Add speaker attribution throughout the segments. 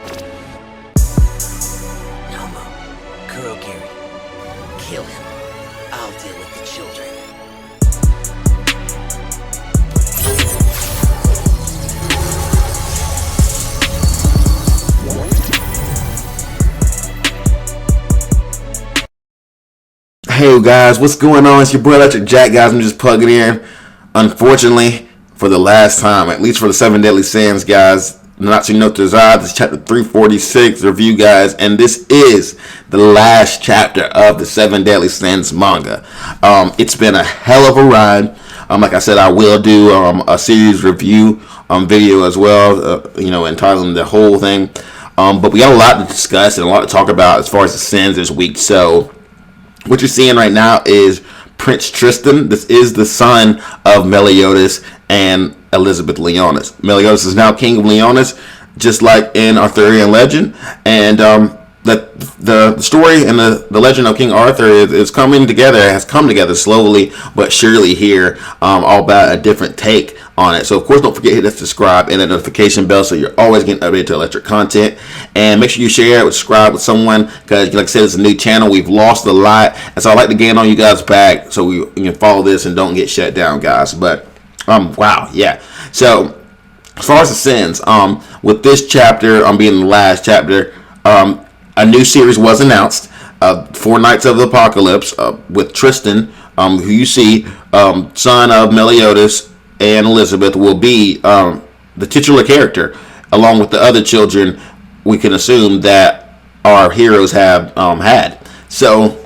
Speaker 1: No more. Kurogiri. Kill him. I'll deal with the children.
Speaker 2: Hey guys, what's going on? It's your boy Electric Jack, guys. I'm just plugging in. Unfortunately, for the last time, at least for the 7 Deadly Sins, guys, Natsu no Taizai, this is chapter 346 review, guys, and this is the last chapter of the 7 Deadly Sins manga. It's been a hell of a ride. Like I said, I will do a series review video as well, entitling the whole thing. But we got a lot to discuss and a lot to talk about as far as the sins this week. So what you're seeing right now is Prince Tristan. This is the son of Meliodas and Elizabeth Leonis. Meliodas is now king of Leonis, just like in Arthurian legend. And the story and the legend of King Arthur is coming together, has come together slowly but surely here, all about a different take on it. So of course, don't forget to hit that subscribe and that notification bell so you're always getting updated to Electric content. And make sure you share it, subscribe with someone, because like I said, it's a new channel. We've lost a lot, and so I'd like to gain on you guys back so we can follow this and don't get shut down, guys. But wow, yeah. So as far as the sins, with this chapter being the last chapter, a new series was announced, 4 Nights of the Apocalypse, with Tristan, who you see, son of Meliodas and Elizabeth, will be the titular character, along with the other children we can assume that our heroes have had. So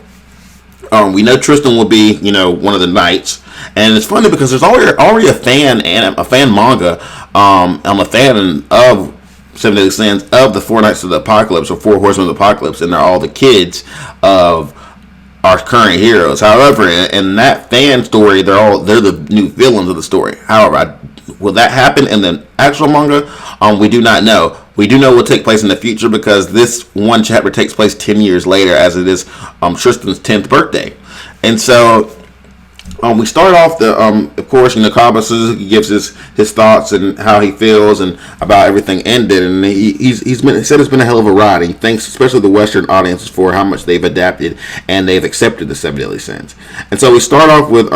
Speaker 2: we know Tristan will be, one of the knights, and it's funny because there's already a fan manga. I'm a fan of 7 Deadly Sins, of the 4 Nights of the Apocalypse, or 4 Horsemen of the Apocalypse, and they're all the kids of our current heroes. However, in that fan story, they're the new villains of the story. However, will that happen in the actual manga? We do not know. We do know what will take place in the future, because this one chapter takes place 10 years later, as it is Tristan's 10th birthday. And so we start off of course, Kaba gives his thoughts and how he feels and about everything ended, and he said it's been a hell of a ride. And he thanks especially the Western audiences for how much they've adapted and they've accepted the 7 Deadly Sins. And so we start off with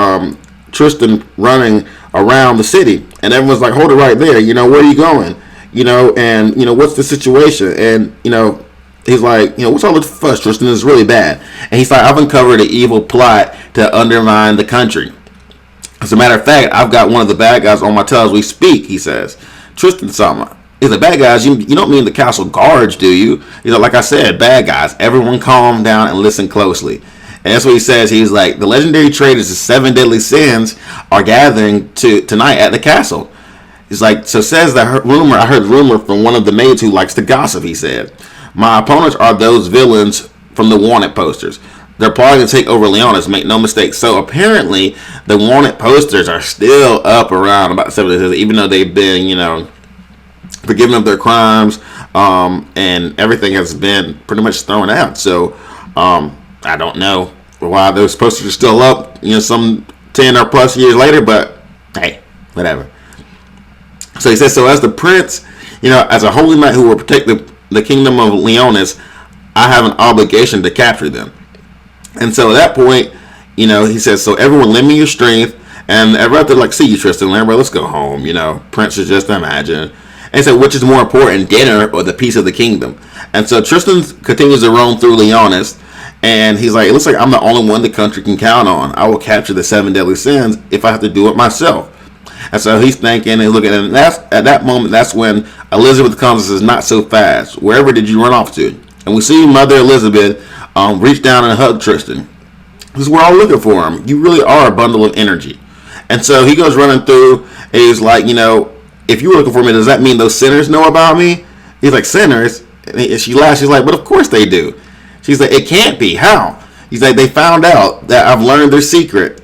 Speaker 2: Tristan running around the city, and everyone's like, "Hold it right there! Where are you going? And what's the situation?" And he's like, "What's all the fuss, Tristan? Is really bad." And he's like, "I've uncovered an evil plot to undermine the country. As a matter of fact, I've got one of the bad guys on my tail as we speak," he says. Tristan-sama, he's like, "Bad guys? You don't mean the castle guards, do you?" He's like I said, bad guys. Everyone calm down and listen closely. And that's what he says. He's like, "The legendary traders of 7 Deadly Sins are gathering tonight at the castle." He's like, "So says I heard rumor from one of the maids who likes to gossip," he said. "My opponents are those villains from the wanted posters. They're plotting to take over Leonis, make no mistake." So apparently the wanted posters are still up around about 7 days, even though they've been, forgiven of their crimes, and everything has been pretty much thrown out. So I don't know why those posters are still up, some 10 or plus years later, but hey, whatever. So he says, "So as the prince, as a holy knight who will protect the kingdom of Leonis, I have an obligation to capture them." And so at that point, he says, "So everyone lend me your strength." And I'd rather see you, Tristan. Let's go home. Prince is just imagine. And so, which is more important, dinner or the peace of the kingdom? And so Tristan continues to roam through Leonis, and he's like, "It looks like I'm the only one the country can count on. I will capture the 7 Deadly Sins if I have to do it myself." And so he's thinking and looking, and at that moment, that's when Elizabeth comes and says, "Not so fast. Wherever did you run off to?" And we see Mother Elizabeth reach down and hug Tristan. Because we're all looking for him. You really are a bundle of energy. And so he goes running through, and he's like, "If you were looking for me, does that mean those sinners know about me?" He's like, "Sinners?" And she laughs. She's like, "But of course they do." She's like, "It can't be. How?" He's like, "They found out that I've learned their secret."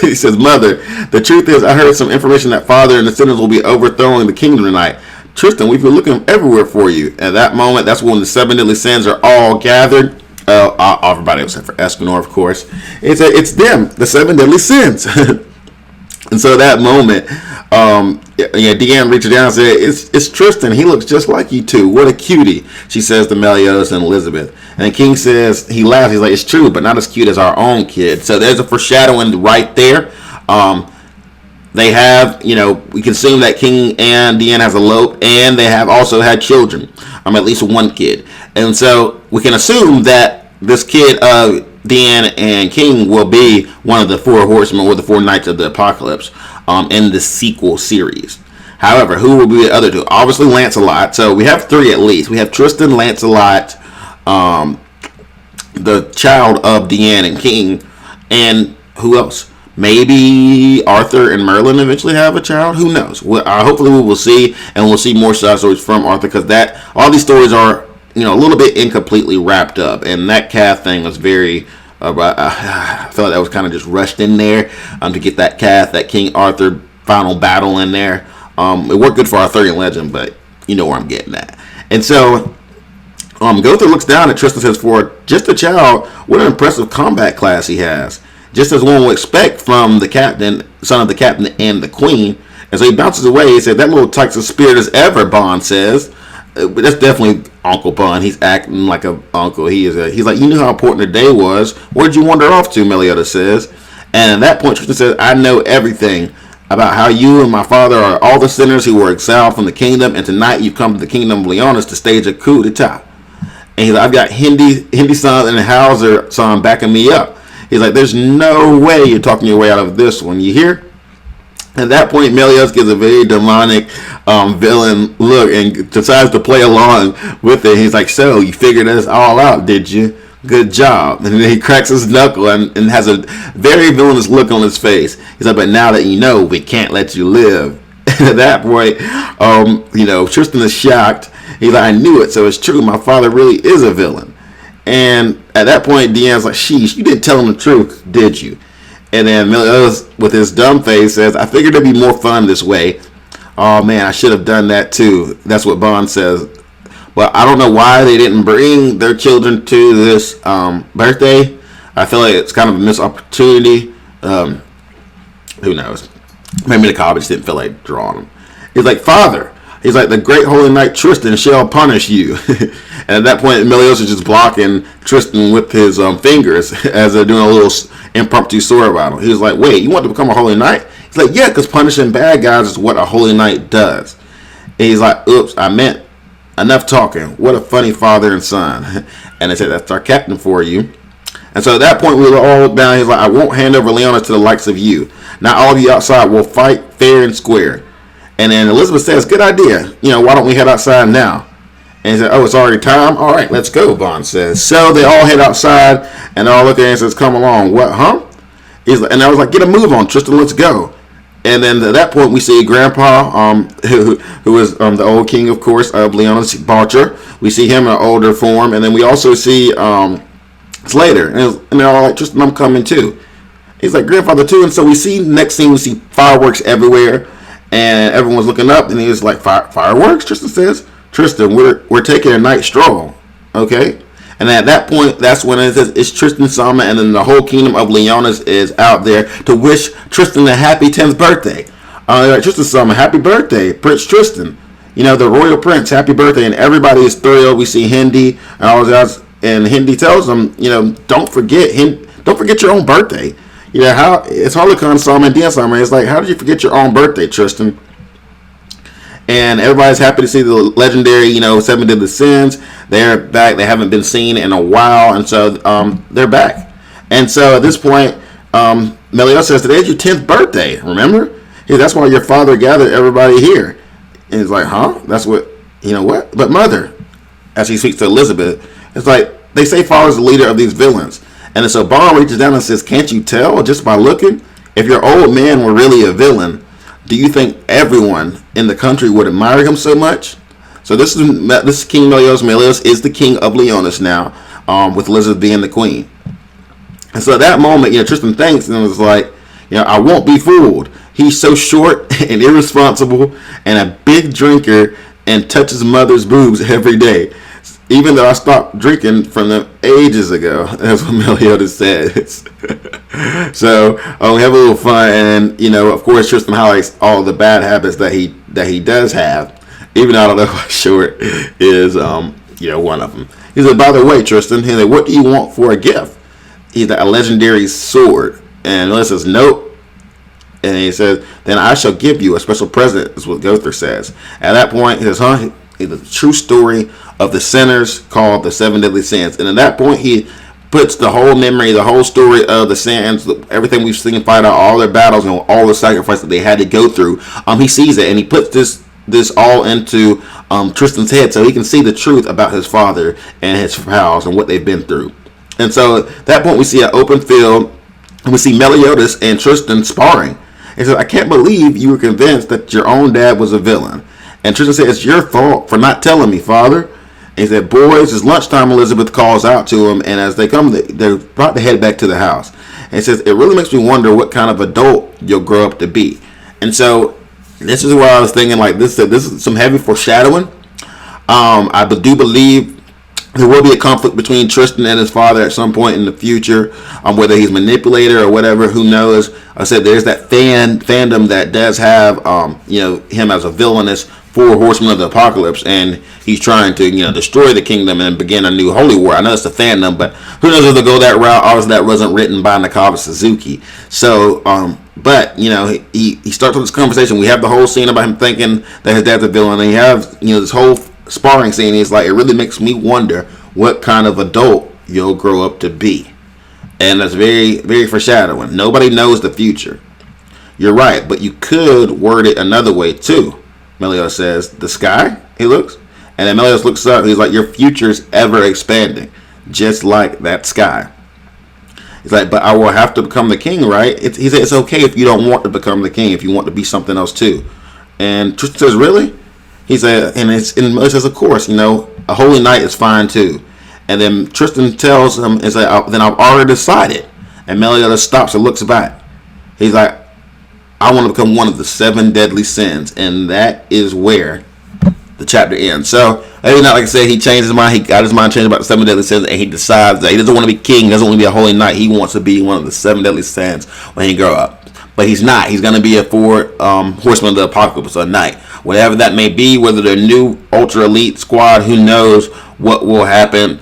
Speaker 2: He says, "Mother, the truth is I heard some information that Father and the sinners will be overthrowing the kingdom tonight. Tristan, we've been looking everywhere for you." At that moment, that's when the 7 Deadly Sins are all gathered. Everybody except for Escanor, of course. It's them, the 7 Deadly Sins. And so that moment, Deanne reaches down and said, it's Tristan. He looks just like you two. What a cutie, she says to Meliodas and Elizabeth. And King says, he laughs. He's like, it's true, but not as cute as our own kid. So there's a foreshadowing right there. They have, we can assume that King and Deanne has eloped, and they have also had children, at least one kid. And so we can assume that this kid, Deanne and King, will be one of the four horsemen or the four knights of the apocalypse in the sequel series. However, who will be the other two? Obviously, Lancelot. So we have three at least. We have Tristan, Lancelot, the child of Deanne and King, and who else? Maybe Arthur and Merlin eventually have a child. Who knows? Hopefully we will see, and we'll see more side stories from Arthur, because all these stories are a little bit incompletely wrapped up, and that Cath thing was very. I feel like that was kind of just rushed in there to get that Cath, that King Arthur final battle in there. It worked good for Arthurian legend, but you know where I'm getting at. And so Gunther looks down at Tristan and says, for just a child, what an impressive combat class he has. Just as one would expect from the captain, son of the captain and the queen. And so he bounces away. He said, that little tyke's as spirit as ever, Bond says. That's definitely Uncle Bond. He's acting like an uncle. He's like, you knew how important the day was. Where'd you wander off to, Meliodas says. And at that point, Tristan says, I know everything about how you and my father are all the sinners who were exiled from the kingdom, and tonight you've come to the kingdom of Leonis to stage a coup d'etat. And he's like, I've got Hindi son and Hauser son backing me up. He's like, there's no way you're talking your way out of this one. You hear? At that point, Meliodas gives a very demonic villain look and decides to play along with it. He's like, so you figured this all out, did you? Good job. And then he cracks his knuckle and has a very villainous look on his face. He's like, but now that you know, we can't let you live. And at that point, Tristan is shocked. He's like, I knew it, so it's true. My father really is a villain. And at that point, Deanne's like, sheesh, you didn't tell him the truth, did you? And then Meliodas, with his dumb face, says, I figured it'd be more fun this way. Oh, man, I should have done that, too. That's what Bond says. But I don't know why they didn't bring their children to this birthday. I feel like it's kind of a missed opportunity. Who knows? Maybe the college didn't feel like drawing them. He's like, Father. He's like, the great holy knight Tristan shall punish you. And at that point, Meliodas is just blocking Tristan with his fingers as they're doing a little impromptu sword battle. He's like, wait, you want to become a holy knight? He's like, yeah, because punishing bad guys is what a holy knight does. And he's like, oops, I meant enough talking. What a funny father and son. And they said, that's our captain for you. And so at that point, we were all down. He's like, I won't hand over Leonis to the likes of you. Now all of you outside will fight fair and square. And then Elizabeth says, good idea. Why don't we head outside now? And he said, oh, it's already time? All right, let's go, Bond says. So they all head outside, and they all look at him and says, come along. What, huh? And I was like, get a move on, Tristan, let's go. And then at that point, we see Grandpa, who is the old king, of course, of Leonis Barcher. We see him in an older form. And then we also see Slater. And they're all like, Tristan, I'm coming too. He's like, Grandfather too. And so we see, next scene, we see fireworks everywhere. And everyone's looking up, and he's like, fireworks? Tristan says, Tristan, we're taking a night stroll, okay? And at that point, that's when it says it's Tristan's summer, and then the whole kingdom of Leonis is out there to wish Tristan a happy 10th birthday. Like, Tristan's summer, happy birthday, Prince Tristan. The royal prince, happy birthday, and everybody is thrilled. We see Hindi, and all the guys, and Hindi tells them, don't forget your own birthday. How it's Harlequin Summer and Dean Summer. It's like, how did you forget your own birthday, Tristan? And everybody's happy to see the legendary, 7 Deadly Sins. They're back. They haven't been seen in a while, and so they're back. And so at this point, Meliodas says, today's your 10th birthday, remember? That's why your father gathered everybody here. And he's like, huh? That's what, what? But mother, as he speaks to Elizabeth, it's like, they say father's the leader of these villains. And so Bond reaches down and says, can't you tell just by looking? If your old man were really a villain, do you think everyone in the country would admire him so much? So this is King Meliodas. Meliodas is the king of Leonis now, with Elizabeth being the queen. And so at that moment, Tristan thinks and was like, I won't be fooled. He's so short and irresponsible and a big drinker and touches mother's boobs every day. even though I stopped drinking from them ages ago. That's what Meliodas says. So we have a little fun, and of course, Tristan highlights all the bad habits that he does have. Even though I don't know how short is one of them. He said, by the way, Tristan, he said, what do you want for a gift? He's like, a legendary sword. And Meliodas says, nope. And he says, then I shall give you a special present, is what Gother says. At that point, he says, the true story of the sinners called the 7 deadly sins. And at that point, he puts the whole memory, the whole story of the sins, everything we've seen fight out, all their battles and all the sacrifice that they had to go through. He sees it, and he puts this all into Tristan's head so he can see the truth about his father and his house and what they've been through. And so at that point, we see an open field, and we see Meliodas and Tristan sparring. He says, I can't believe you were convinced that your own dad was a villain. And Tristan said, it's your fault for not telling me, father. And he said, boys, it's lunchtime. Elizabeth calls out to him, and as they come, they're about to head back to the house. And he says, it really makes me wonder what kind of adult you'll grow up to be. And so this is where I was thinking, like, this is some heavy foreshadowing. I do believe there will be a conflict between Tristan and his father at some point in the future, whether he's manipulated or whatever, who knows. I said there's that fandom that does have him as a villainous 4 horsemen of the apocalypse, and he's trying to destroy the kingdom and begin a new holy war. I know it's a fandom, but who knows if they'll go that route. Obviously that wasn't written by Nakaba Suzuki. So but he starts with this conversation. We have the whole scene about him thinking that his dad's a villain, and you have this whole sparring scene. He's like, it really makes me wonder what kind of adult you'll grow up to be. And that's very, very foreshadowing. Nobody knows the future. You're right, but you could word it another way too. Meliodas says, the sky? He looks. And then Meliodas looks up. He's like, your future's ever expanding, just like that sky. He's like, but I will have to become the king, right? He said, it's okay if you don't want to become the king, if you want to be something else too. And Tristan says, really? He said, and Meliodas says, of course, a holy knight is fine too. And then Tristan tells him, and says, then I've already decided. And Meliodas stops and looks back. He's like, I want to become one of the 7 deadly sins. And that is where the chapter ends. So, maybe not like I said, he changed his mind. He got his mind changed about the 7 deadly sins, and he decides that he doesn't want to be king. He doesn't want to be a holy knight. He wants to be one of the 7 deadly sins when he grow up. But he's not. He's going to be a 4 horseman of the apocalypse, a knight. Whatever that may be, whether they're new ultra elite squad, who knows what will happen.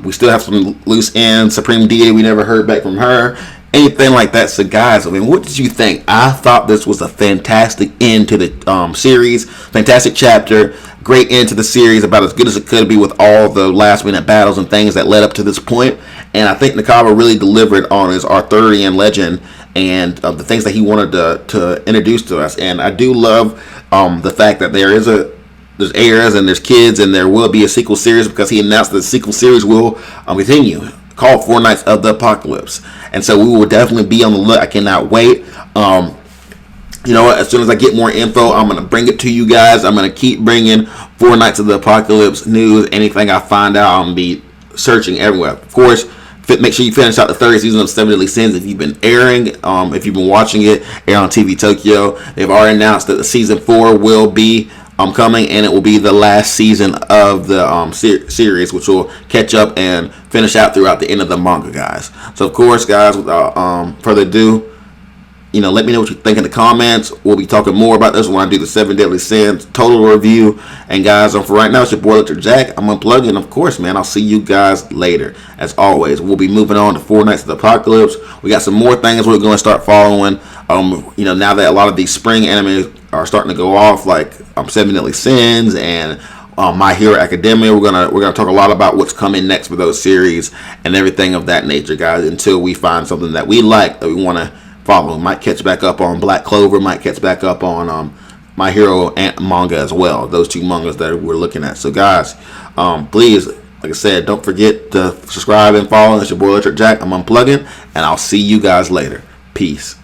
Speaker 2: We still have some loose ends. Supreme Deity, we never heard back from her. Anything like that. So guys, what did you think? I thought this was a fantastic end to the series. Fantastic chapter. Great end to the series. About as good as it could be with all the last minute battles and things that led up to this point. And I think Nakaba really delivered on his Arthurian legend and the things that he wanted to introduce to us. And I do love the fact that there's heirs and there's kids, and there will be a sequel series, because he announced that the sequel series will continue, called 4 Nights of the Apocalypse. And so we will definitely be on the look. I cannot wait. You know what? As soon as I get more info, I'm going to bring it to you guys. I'm going to keep bringing 4 Nights of the Apocalypse news. Anything I find out, I'm going to be searching everywhere. Of course, make sure you finish out the 3rd season of 7 Deadly Sins if you've been airing. If you've been watching it, air on TV Tokyo. They've already announced that the season 4 will be coming, and it will be the last season of the series, which will catch up and finish out throughout the end of the manga, guys. So, of course, guys, without further ado, let me know what you think in the comments. We'll be talking more about this when I do the 7 Deadly Sins total review. And guys, for right now, it's your boy Electric Jack. I'm unplugged, and of course, man, I'll see you guys later. As always, we'll be moving on to 4 Nights of the Apocalypse. We got some more things we're going to start following. Now that a lot of these spring animes are starting to go off, like 7 Deadly Sins and My Hero Academia. We're gonna talk a lot about what's coming next with those series and everything of that nature, guys. Until we find something that we like, that we want to follow. Might catch back up on Black Clover. Might catch back up on My Hero manga as well. Those 2 mangas that we're looking at. So, guys, please, like I said, don't forget to subscribe and follow. It's your boy Electric Jack. I'm unplugging, and I'll see you guys later. Peace.